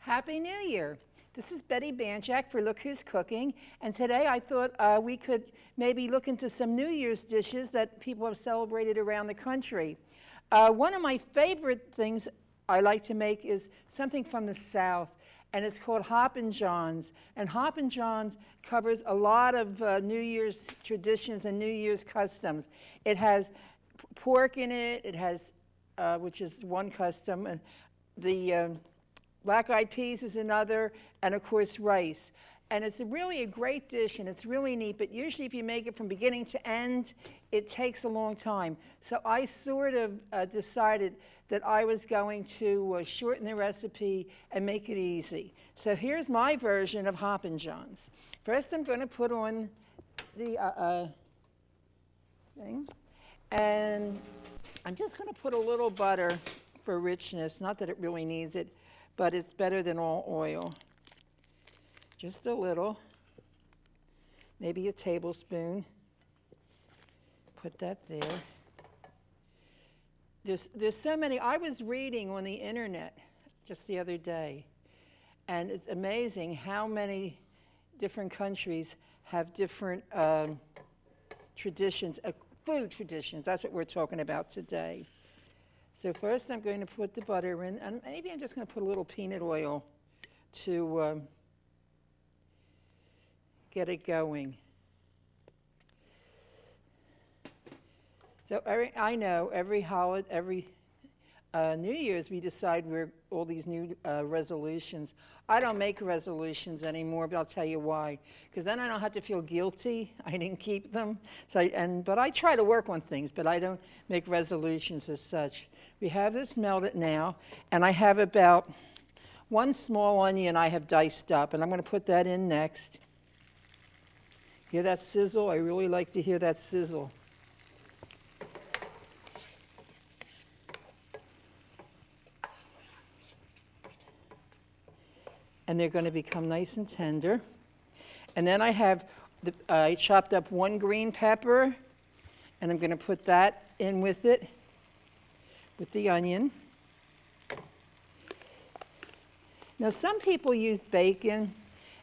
Happy New Year. This is Bette Banjack for Look Who's Cooking, and today I thought we could maybe look into some New Year's dishes that people have celebrated around the country. One of my favorite things I like to make is something from the South, and it's called Hoppin' John's. And Hoppin' John's covers a lot of New Year's traditions and New Year's customs. It has pork in it, which is one custom, and the black-eyed peas is another, and of course rice. And it's really a great dish, and it's really neat, but usually if you make it from beginning to end, it takes a long time. So I sort of decided that I was going to shorten the recipe and make it easy. So here's my version of Hoppin' John's. First I'm going to put on the thing, and I'm just going to put a little butter for richness, not that it really needs it, but it's better than all oil. Just a little, maybe a tablespoon. Put that there. There's so many. I was reading on the internet just the other day, and it's amazing how many different countries have different traditions, food traditions. That's what we're talking about today. So first I'm going to put the butter in, and maybe I'm just going to put a little peanut oil to get it going. So I know every New Year's we decide we're all these new resolutions. I don't make resolutions anymore, but I'll tell you why. Because then I don't have to feel guilty. I didn't keep them. But I try to work on things, but I don't make resolutions as such. We have this melted now, and I have about one small onion I have diced up, and I'm going to put that in next. Hear that sizzle? I really like to hear that sizzle. And they're going to become nice and tender. And then I have, I chopped up one green pepper, and I'm going to put that in with it, with the onion. Now some people use bacon,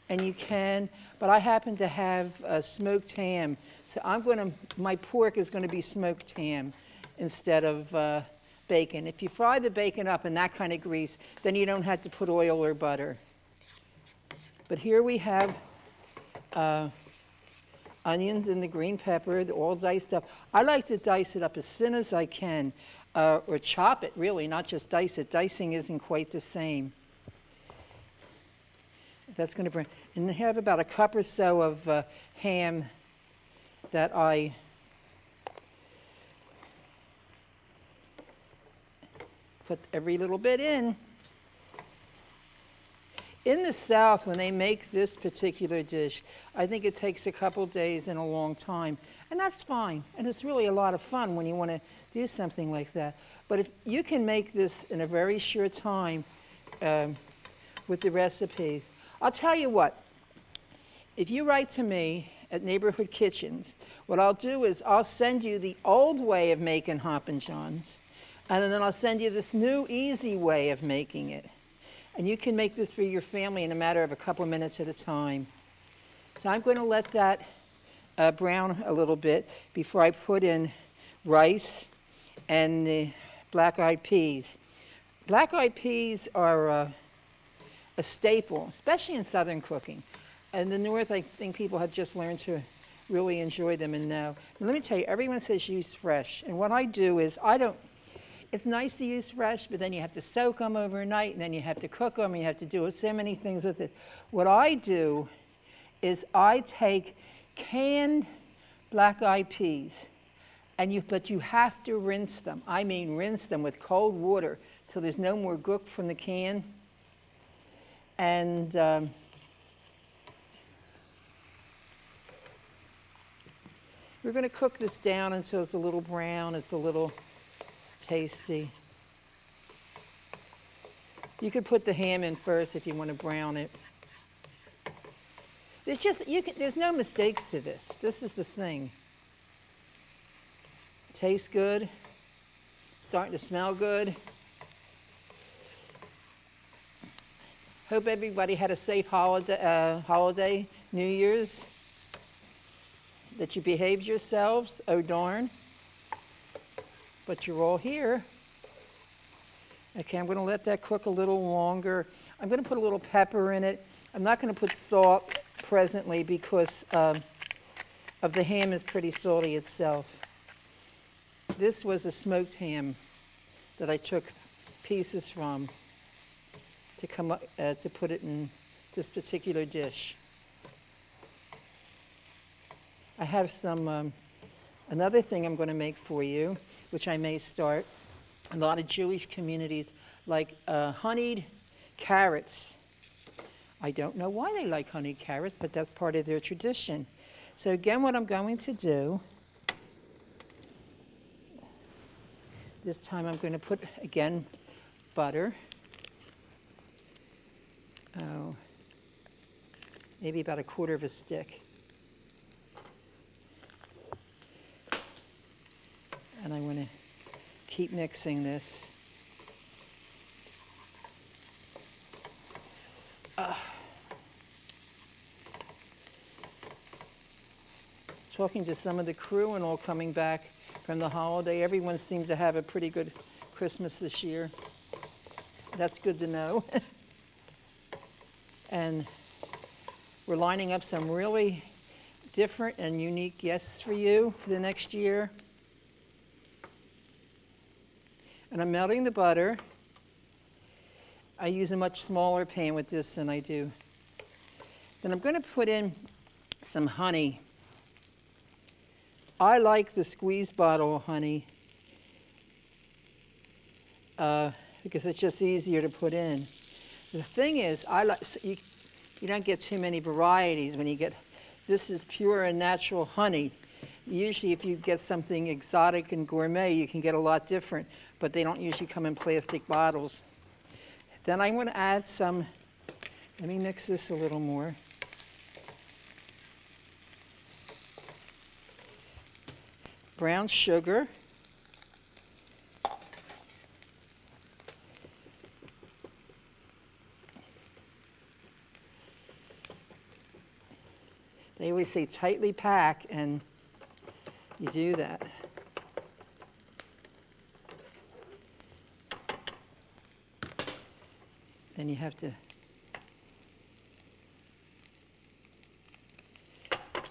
and you can, but I happen to have smoked ham. So my pork is going to be smoked ham instead of bacon. If you fry the bacon up in that kind of grease, then you don't have to put oil or butter. But here we have onions and the green pepper, all diced up. I like to dice it up as thin as I can, or chop it really, not just dice it. Dicing isn't quite the same. That's going to bring, and I have about a cup or so of ham that I put every little bit in. In the South, when they make this particular dish, I think it takes a couple days and a long time. And that's fine. And it's really a lot of fun when you want to do something like that. But if you can make this in a very short time with the recipes, I'll tell you what. If you write to me at Neighborhood Kitchens, what I'll do is I'll send you the old way of making Hoppin' John's, and then I'll send you this new easy way of making it. And you can make this for your family in a matter of a couple of minutes at a time. So I'm going to let that brown a little bit before I put in rice and the black-eyed peas. Black-eyed peas are a staple, especially in Southern cooking. In the North, I think people have just learned to really enjoy them and know. And let me tell you, everyone says use fresh. And what I do is it's nice to use fresh, but then you have to soak them overnight, and then you have to cook them, and you have to do so many things with it. What I do is I take canned black-eyed peas, but you have to rinse them. I mean rinse them with cold water till there's no more gook from the can. And we're going to cook this down until it's a little brown, it's a little tasty. You could put the ham in first if you want to brown it. There's no mistakes to this. This is the thing. Tastes good. Starting to smell good. Hope everybody had a safe holiday, New Year's, that you behaved yourselves. Oh, darn. But you're all here. Okay, I'm going to let that cook a little longer. I'm going to put a little pepper in it. I'm not going to put salt presently because of the ham is pretty salty itself. This was a smoked ham that I took pieces from to come up, to put it in this particular dish. I have some another thing I'm going to make for you, which I may start. A lot of Jewish communities like honeyed carrots. I don't know why they like honeyed carrots, but that's part of their tradition. So again, what I'm going to do, this time I'm going to put, again, butter. Oh, maybe about 1/4 of a stick. And I'm going to keep mixing this. Talking to some of the crew and all coming back from the holiday, everyone seems to have a pretty good Christmas this year. That's good to know. And we're lining up some really different and unique guests for you for the next year. And I'm melting the butter. I use a much smaller pan with this than I do. Then I'm going to put in some honey. I like the squeeze bottle honey because it's just easier to put in. The thing is, you don't get too many varieties when you get, this is pure and natural honey. Usually if you get something exotic and gourmet, you can get a lot different, but they don't usually come in plastic bottles. Then I'm going to add some, let me mix this a little more. Brown sugar. They always say tightly pack, and you do that. Then you have to,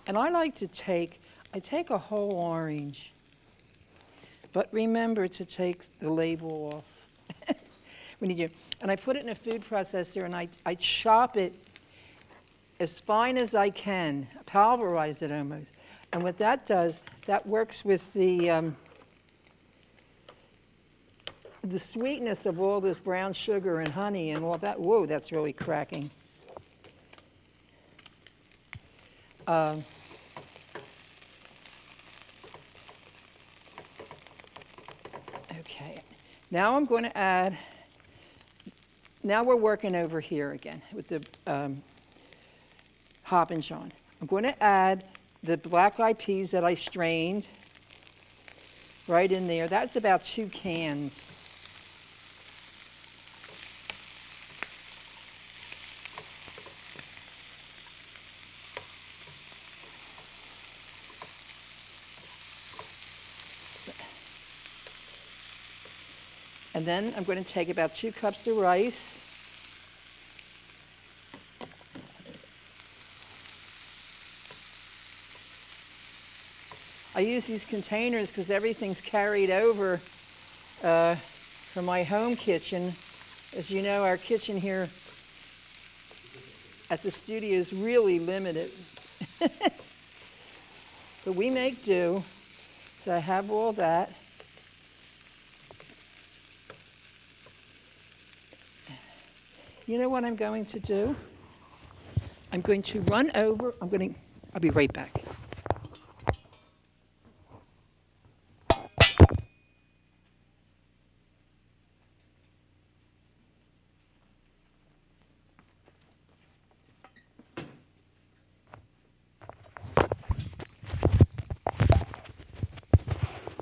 and I like to take a whole orange, but remember to take the label off when you do. And I put it in a food processor and I chop it as fine as I can, pulverize it almost. And what that does, that works with the sweetness of all this brown sugar and honey and all that. Whoa, that's really cracking. Okay, now I'm going to add, now we're working over here again with the Banjack. I'm going to add the black-eyed peas that I strained right in there. That's about 2 cans. And then I'm going to take about 2 cups of rice. I use these containers because everything's carried over from my home kitchen. As you know, our kitchen here at the studio is really limited. But we make do. So I have all that. You know what I'm going to do? I'm going to run over. I'll be right back.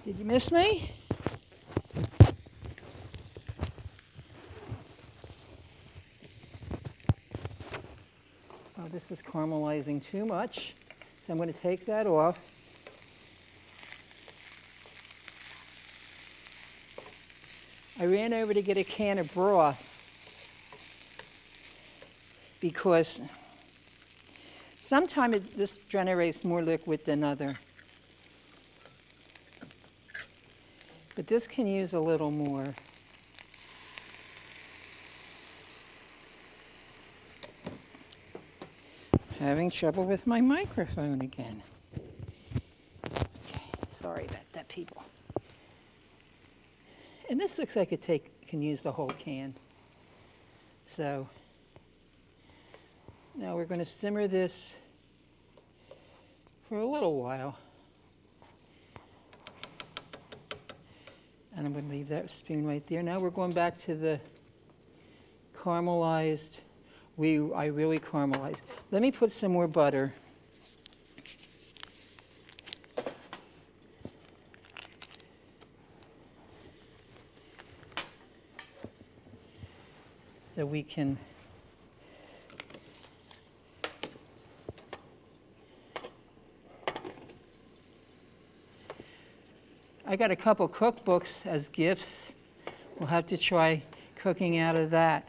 Did you miss me? is caramelizing too much. So I'm going to take that off. I ran over to get a can of broth because sometimes this generates more liquid than other. But this can use a little more. Having trouble with my microphone again. Okay, sorry about that, people. And this looks like it can use the whole can. So now we're going to simmer this for a little while. And I'm going to leave that spoon right there. Now we're going back to the caramelized. I really caramelized. Let me put some more butter. So we can I got a couple cookbooks as gifts. We'll have to try cooking out of that.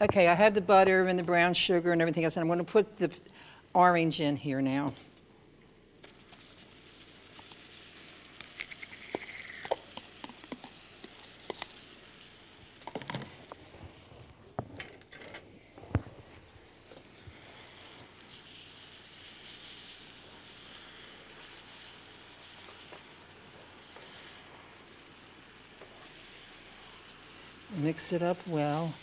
Okay, I have the butter and the brown sugar and everything else, and I'm going to put the orange in here now. Mix it up well.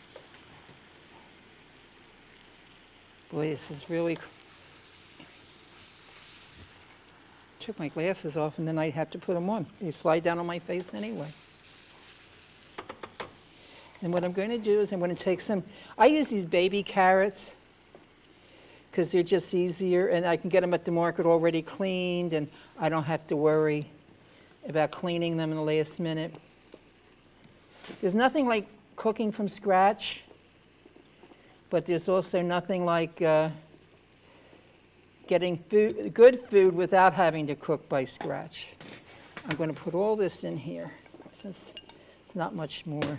Boy, this is really... Took my glasses off and then I'd have to put them on. They slide down on my face anyway. And what I'm going to do is I'm going to take some... I use these baby carrots because they're just easier and I can get them at the market already cleaned and I don't have to worry about cleaning them in the last minute. There's nothing like cooking from scratch, but there's also nothing like getting good food without having to cook by scratch. I'm going to put all this in here since it's not much more.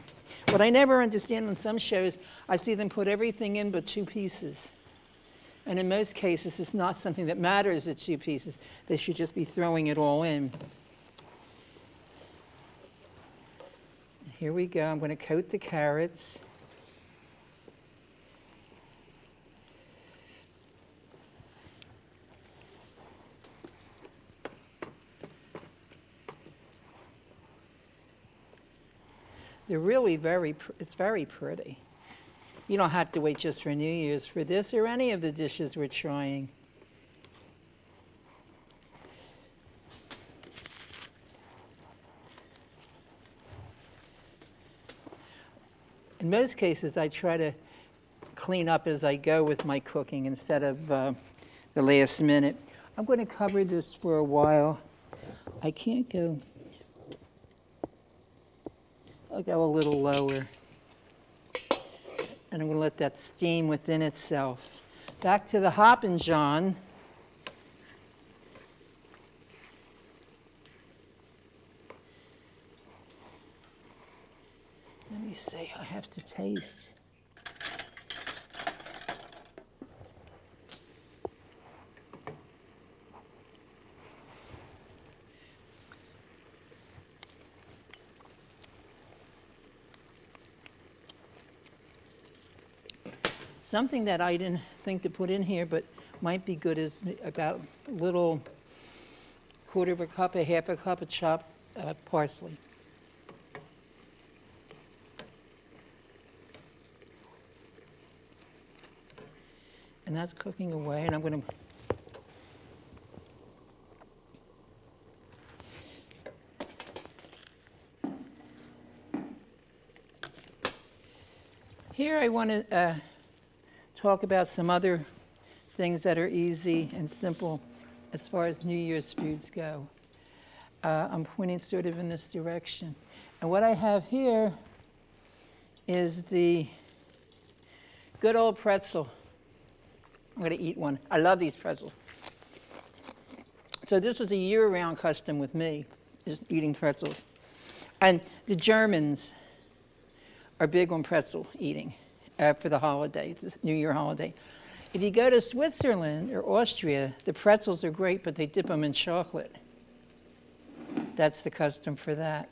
What I never understand on some shows, I see them put everything in but 2 pieces. And in most cases, it's not something that matters at 2 pieces. They should just be throwing it all in. Here we go. I'm going to coat the carrots. They're really it's very pretty. You don't have to wait just for New Year's for this or any of the dishes we're trying. In most cases, I try to clean up as I go with my cooking instead of the last minute. I'm going to cover this for a while. I can't go... I'll go a little lower. And I'm going to let that steam within itself. Back to the Hoppin' John. Let me see, I have to taste. Something that I didn't think to put in here, but might be good is about a little quarter of a cup, half a cup of chopped parsley. And that's cooking away, and I'm going to here I want to talk about some other things that are easy and simple as far as New Year's foods go. I'm pointing sort of in this direction. And what I have here is the good old pretzel. I'm going to eat one. I love these pretzels. So this was a year-round custom with me, is eating pretzels. And the Germans are big on pretzel eating for the holiday, the New Year holiday. If you go to Switzerland or Austria, the pretzels are great, but they dip them in chocolate. That's the custom for that.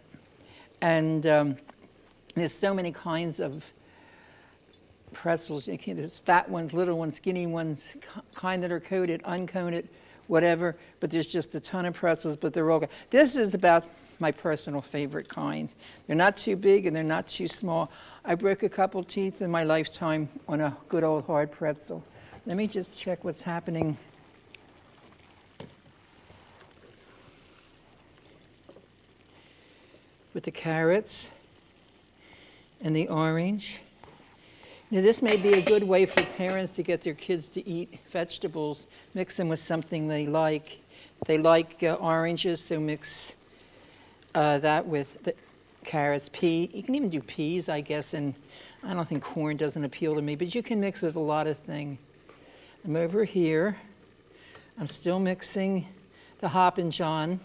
And there's so many kinds of pretzels. There's fat ones, little ones, skinny ones, kind that are coated, uncoated, whatever. But there's just a ton of pretzels, but they're all good. This is about my personal favorite kind. They're not too big and they're not too small. I broke a couple teeth in my lifetime on a good old hard pretzel. Let me just check what's happening. With the carrots and the orange. Now this may be a good way for parents to get their kids to eat vegetables, mix them with something they like. They like oranges, so mix that with the carrots, pea. You can even do peas, I guess, and I don't think corn doesn't appeal to me, but you can mix with a lot of things. I'm over here. I'm still mixing the Hoppin' John.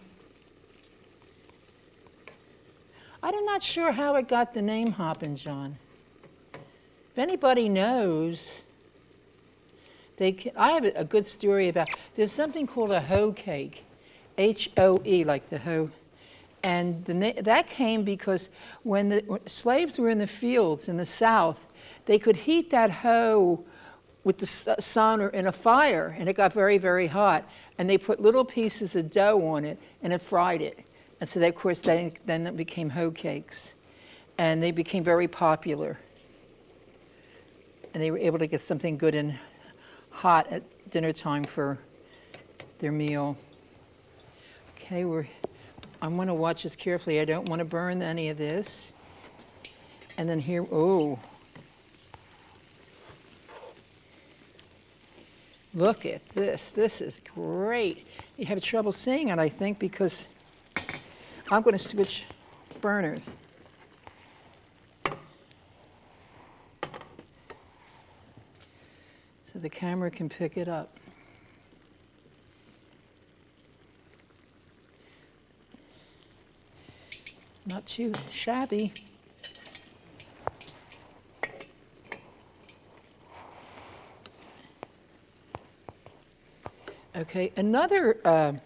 I'm not sure how it got the name Hoppin' John. If anybody knows, I have a good story about, there's something called a hoe cake, H-O-E, like the hoe. And that came because when the slaves were in the fields in the South, they could heat that hoe with the sun or in a fire, and it got very, very hot. And they put little pieces of dough on it, and it fried it. And so, of course, then it became hoe cakes. And they became very popular. And they were able to get something good and hot at dinner time for their meal. Okay, I'm going to watch this carefully. I don't want to burn any of this. And then here, oh. Look at this. This is great. You have trouble seeing it, I think, because I'm going to switch burners. So the camera can pick it up. Not too shabby. Okay, another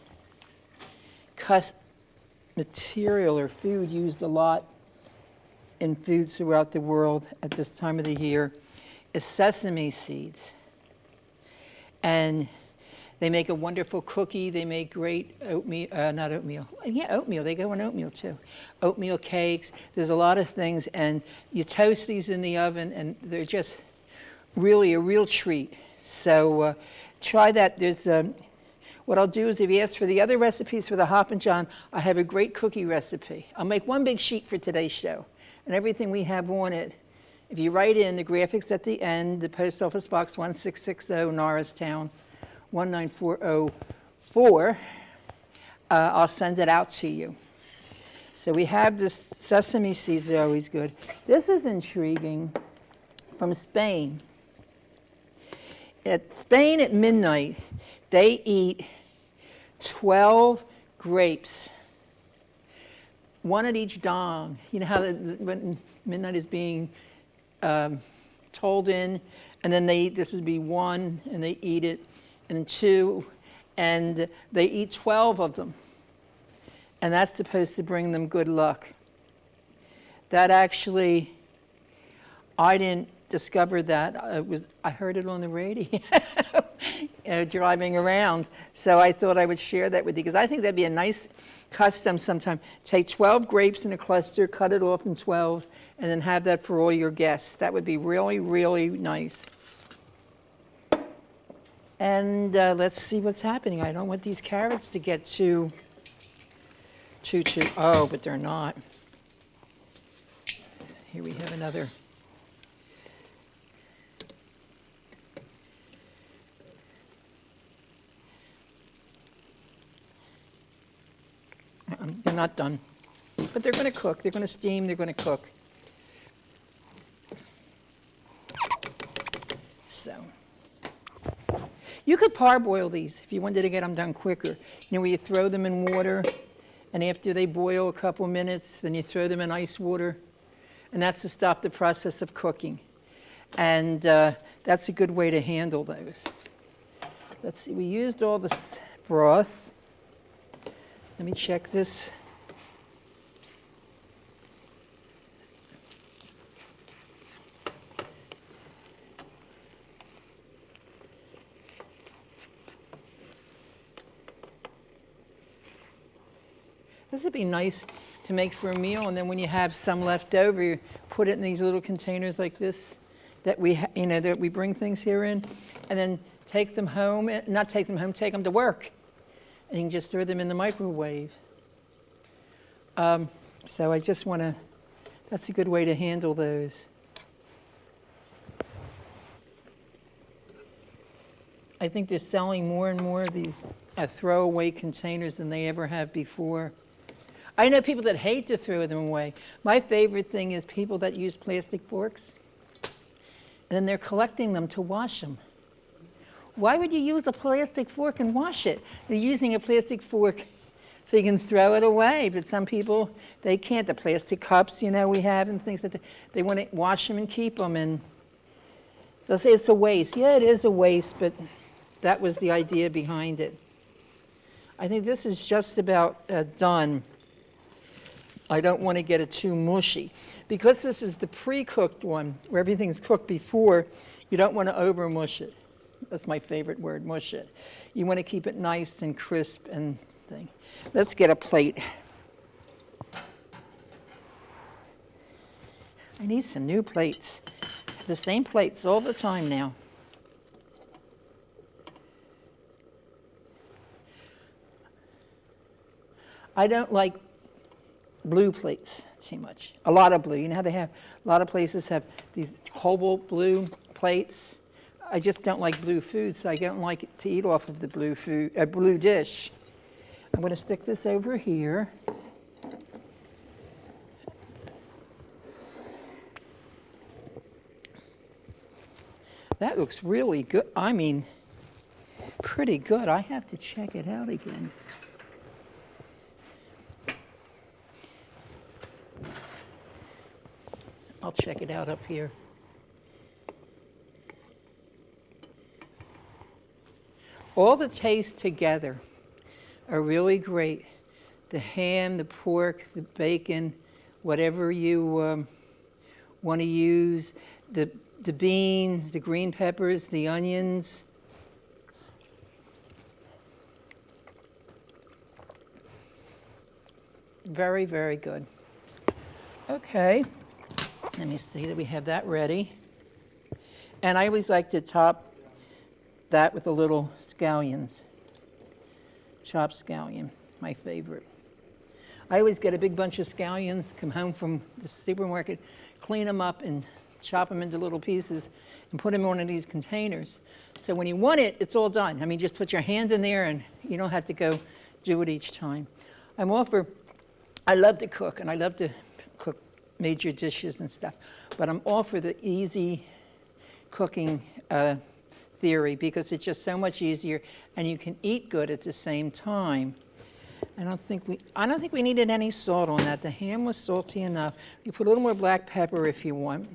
material or food used a lot in foods throughout the world at this time of the year is sesame seeds. And they make a wonderful cookie. They make great oatmeal, not oatmeal. Yeah, oatmeal. They go on oatmeal too. Oatmeal cakes. There's a lot of things. And you toast these in the oven, and they're just really a real treat. So try that. There's what I'll do is if you ask for the other recipes for the Hoppin' John, I have a great cookie recipe. I'll make one big sheet for today's show. And everything we have on it, if you write in the graphics at the end, the Post Office Box 1660, Norristown, 19404, I'll send it out to you. So we have this sesame seeds, they're always good. This is intriguing, from Spain. Spain at midnight, they eat 12 grapes, one at each dong. You know how when midnight is being told in, and then this would be one, and they eat it, and two, and they eat 12 of them. And that's supposed to bring them good luck. That actually, I didn't discover that. I heard it on the radio driving around. So I thought I would share that with you, because I think that'd be a nice custom sometime. Take 12 grapes in a cluster, cut it off in 12s, and then have that for all your guests. That would be really, really nice. And let's see what's happening. I don't want these carrots to get too, oh, but they're not. Here we have another. They're not done, but they're going to cook. They're going to steam. They're going to cook. So You could parboil these if you wanted to get them done quicker. Where you throw them in water, and after they boil a couple minutes, then you throw them in ice water, and that's to stop the process of cooking. And that's a good way to handle those. Let's see, we used all the broth. Let me check this. This would be nice to make for a meal, and then when you have some left over, you put it in these little containers like this that that we bring things here in, and then take them home. Not take them home, take them to work, and you can just throw them in the microwave. So I just want to. That's a good way to handle those. I think they're selling more and more of these throwaway containers than they ever have before. I know people that hate to throw them away. My favorite thing is people that use plastic forks, and then they're collecting them to wash them. Why would you use a plastic fork and wash it? They're using a plastic fork so you can throw it away, but some people, they can't. The plastic cups, we have and things that they want to wash them and keep them, and they'll say it's a waste. Yeah, it is a waste, but that was the idea behind it. I think this is just about done. I don't want to get it too mushy. Because this is the pre-cooked one, where everything's cooked before, you don't want to over-mush it. That's my favorite word, mush it. You want to keep it nice and crisp and thing. Let's get a plate. I need some new plates. The same plates all the time now. I don't like blue plates too much. A lot of blue. You know how they have, a lot of places have these cobalt blue plates. I just don't like blue food, so I don't like it to eat off of the blue dish. I'm going to stick this over here. That looks really good. I mean, pretty good. I have to check it out again. I'll check it out up here. All the tastes together are really great. The ham, the pork, the bacon, whatever you want to use, the beans, the green peppers, the onions. Very, very good. Okay. Let me see that we have that ready. And I always like to top that with a little scallions. Chopped scallion, my favorite. I always get a big bunch of scallions, come home from the supermarket, clean them up and chop them into little pieces and put them in one of these containers. So when you want it, it's all done. I mean, just put your hand in there and you don't have to go do it each time. I love to cook and I love to cook major dishes and stuff, but I'm all for the easy cooking theory because it's just so much easier and you can eat good at the same time. I don't think we needed any salt on that. The ham was salty enough. You put a little more black pepper if you want.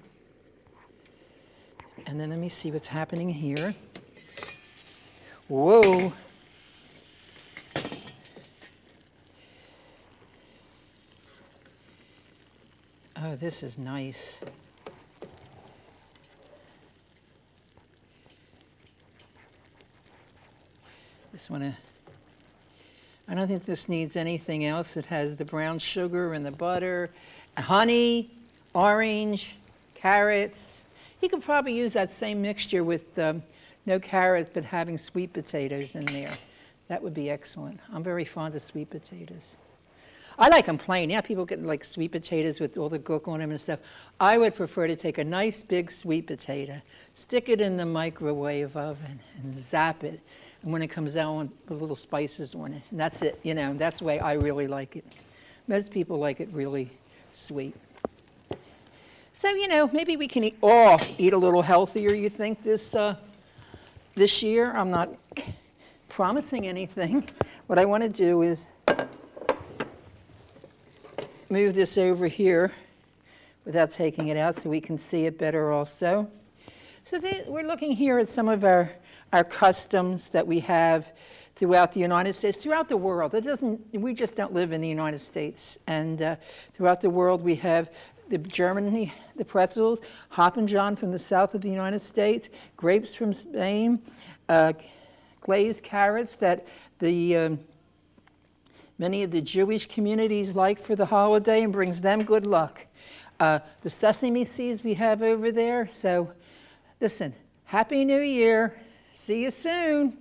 And then let me see what's happening here. Whoa. Oh, this is nice. I don't think this needs anything else. It has the brown sugar and the butter, honey, orange, carrots. You could probably use that same mixture with no carrots, but having sweet potatoes in there. That would be excellent. I'm very fond of sweet potatoes. I like them plain. Yeah, people get like sweet potatoes with all the gook on them and stuff. I would prefer to take a nice big sweet potato, stick it in the microwave oven, and zap it. And when it comes out, put little spices on it. And that's it. That's the way I really like it. Most people like it really sweet. So, maybe we can eat a little healthier, you think, this this year I'm not promising anything. What I want to do is move this over here without taking it out so we can see it better also. So we're looking here at some of our customs that we have throughout the United States, throughout the world. We just don't live in the United States. And throughout the world we have Germany, the pretzels, Hoppin' John from the south of the United States, grapes from Spain, glazed carrots that many of the Jewish communities like for the holiday and brings them good luck. The sesame seeds we have over there. So listen, Happy New Year. See you soon.